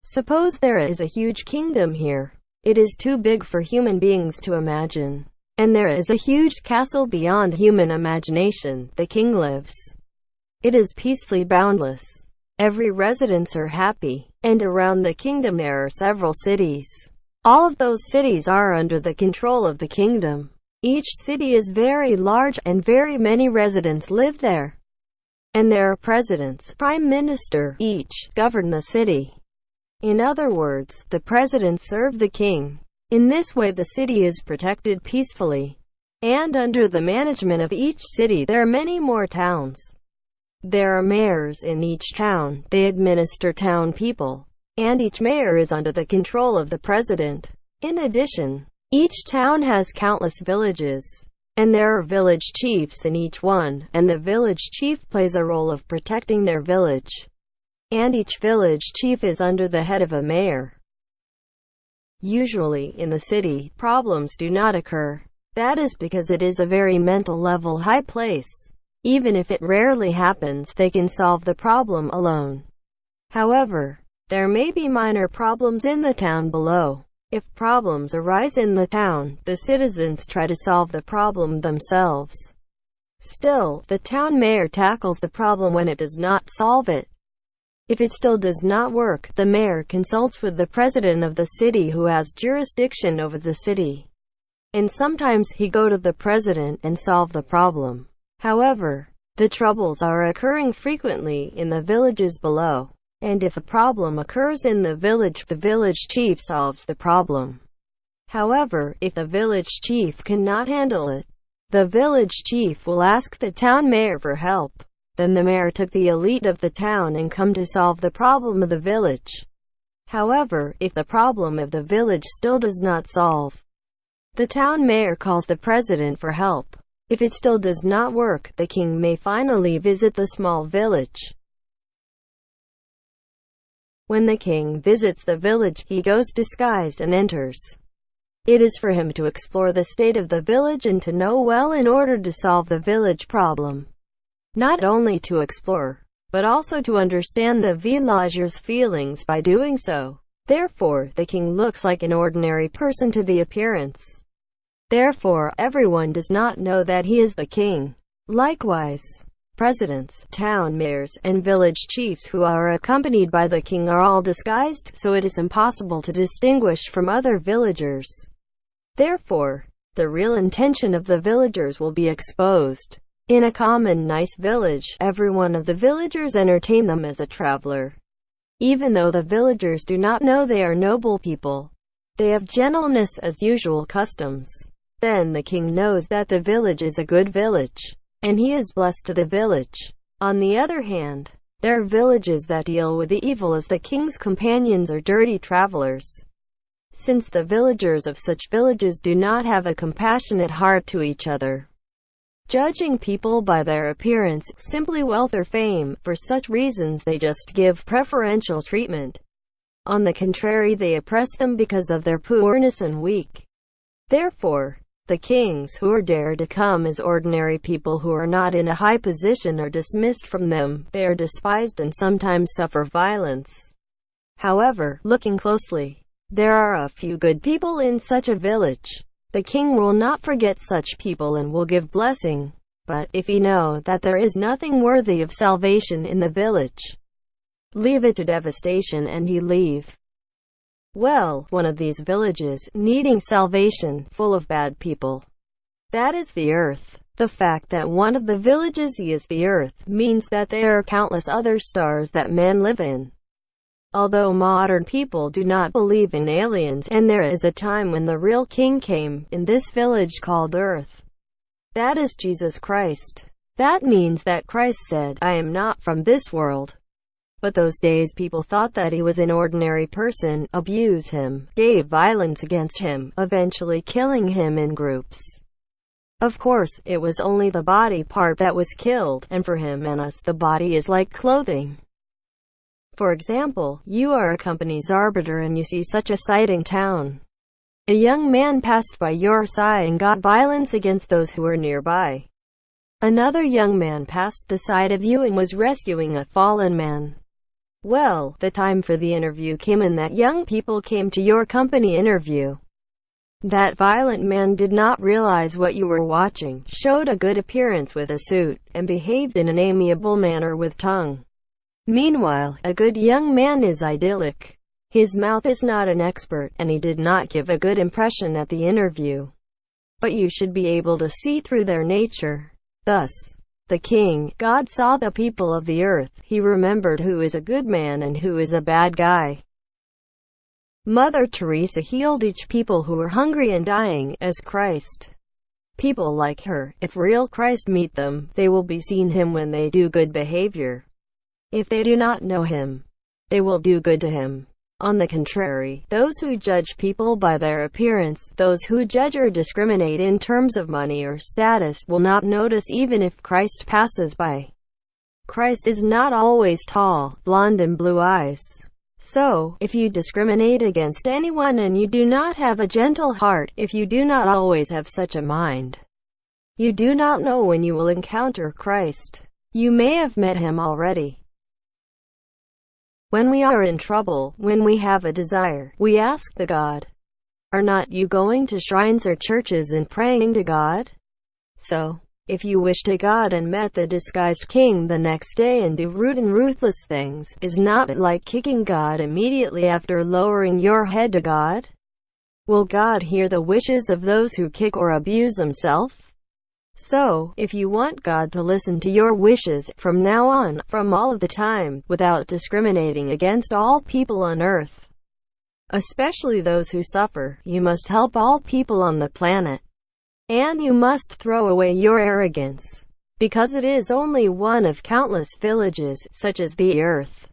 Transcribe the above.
Suppose there is a huge kingdom here. It is too big for human beings to imagine. And there is a huge castle beyond human imagination. The king lives. It is peacefully boundless. Every residents are happy. And around the kingdom there are several cities. All of those cities are under the control of the kingdom. Each city is very large, and very many residents live there. And there are presidents, prime minister, each govern the city. In other words, the presidents serve the king. In this way the city is protected peacefully. And under the management of each city there are many more towns. There are mayors in each town. They administer town people. And each mayor is under the control of the president. In addition, each town has countless villages. And there are village chiefs in each one, and the village chief plays a role of protecting their village. And each village chief is under the head of a mayor. Usually, in the city, problems do not occur. That is because it is a very mental level high place. Even if it rarely happens, they can solve the problem alone. However, there may be minor problems in the town below. If problems arise in the town, the citizens try to solve the problem themselves. Still, the town mayor tackles the problem when it does not solve it. If it still does not work, the mayor consults with the president of the city who has jurisdiction over the city. And sometimes he go to the president and solve the problem. However, the troubles are occurring frequently in the villages below. And if a problem occurs in the village chief solves the problem. However, if the village chief cannot handle it, the village chief will ask the town mayor for help. Then the mayor took the elite of the town and come to solve the problem of the village. However, if the problem of the village still does not solve, the town mayor calls the president for help. If it still does not work, the king may finally visit the small village. When the king visits the village, he goes disguised and enters. It is for him to explore the state of the village and to know well in order to solve the village problem. Not only to explore, but also to understand the villagers' feelings by doing so. Therefore, the king looks like an ordinary person to the appearance. Therefore, everyone does not know that he is the king. Likewise, presidents, town mayors, and village chiefs who are accompanied by the king are all disguised, so it is impossible to distinguish from other villagers. Therefore, the real intention of the villagers will be exposed. In a common nice village, every one of the villagers entertain them as a traveler. Even though the villagers do not know they are noble people, they have gentleness as usual customs. Then the king knows that the village is a good village, and he is blessed to the village. On the other hand, there are villages that deal with the evil as the king's companions or dirty travelers. Since the villagers of such villages do not have a compassionate heart to each other, judging people by their appearance, simply wealth or fame, for such reasons they just give preferential treatment. On the contrary, they oppress them because of their poorness and weak. Therefore, the kings who dare to come as ordinary people who are not in a high position are dismissed from them. They are despised and sometimes suffer violence. However, looking closely, there are a few good people in such a village. The king will not forget such people and will give blessing. But if he know that there is nothing worthy of salvation in the village, leave it to devastation and he leave. Well, one of these villages, needing salvation, full of bad people. That is the earth. The fact that one of the villages is the earth, means that there are countless other stars that men live in. Although modern people do not believe in aliens, and there is a time when the real king came, in this village called earth. That is Jesus Christ. That means that Christ said, "I am not from this world." But those days people thought that he was an ordinary person, abused him, gave violence against him, eventually killing him in groups. Of course, it was only the body part that was killed, and for him and us, the body is like clothing. For example, you are a company's arbiter and you see such a sight in town. A young man passed by your side and got violence against those who were nearby. Another young man passed the side of you and was rescuing a fallen man. Well, the time for the interview came and that young people came to your company interview. That violent man did not realize what you were watching, showed a good appearance with a suit, and behaved in an amiable manner with tongue. Meanwhile, a good young man is idyllic. His mouth is not an expert, and he did not give a good impression at the interview. But you should be able to see through their nature. Thus, the king, God saw the people of the earth. He remembered who is a good man and who is a bad guy. Mother Teresa healed each people who were hungry and dying, as Christ. People like her, if real Christ meet them, they will be seen him when they do good behavior. If they do not know him, they will do good to him. On the contrary, those who judge people by their appearance, those who judge or discriminate in terms of money or status, will not notice even if Christ passes by. Christ is not always tall, blonde and blue eyes. So, if you discriminate against anyone and you do not have a gentle heart, if you do not always have such a mind, you do not know when you will encounter Christ. You may have met him already. When we are in trouble, when we have a desire, we ask the God. Are not you going to shrines or churches and praying to God? So, if you wish to God and met the disguised king the next day and do rude and ruthless things, is not it like kicking God immediately after lowering your head to God? Will God hear the wishes of those who kick or abuse himself? So, if you want God to listen to your wishes, from now on, from all of the time, without discriminating against all people on earth, especially those who suffer, you must help all people on the planet. And you must throw away your arrogance, because it is only one of countless villages, such as the earth.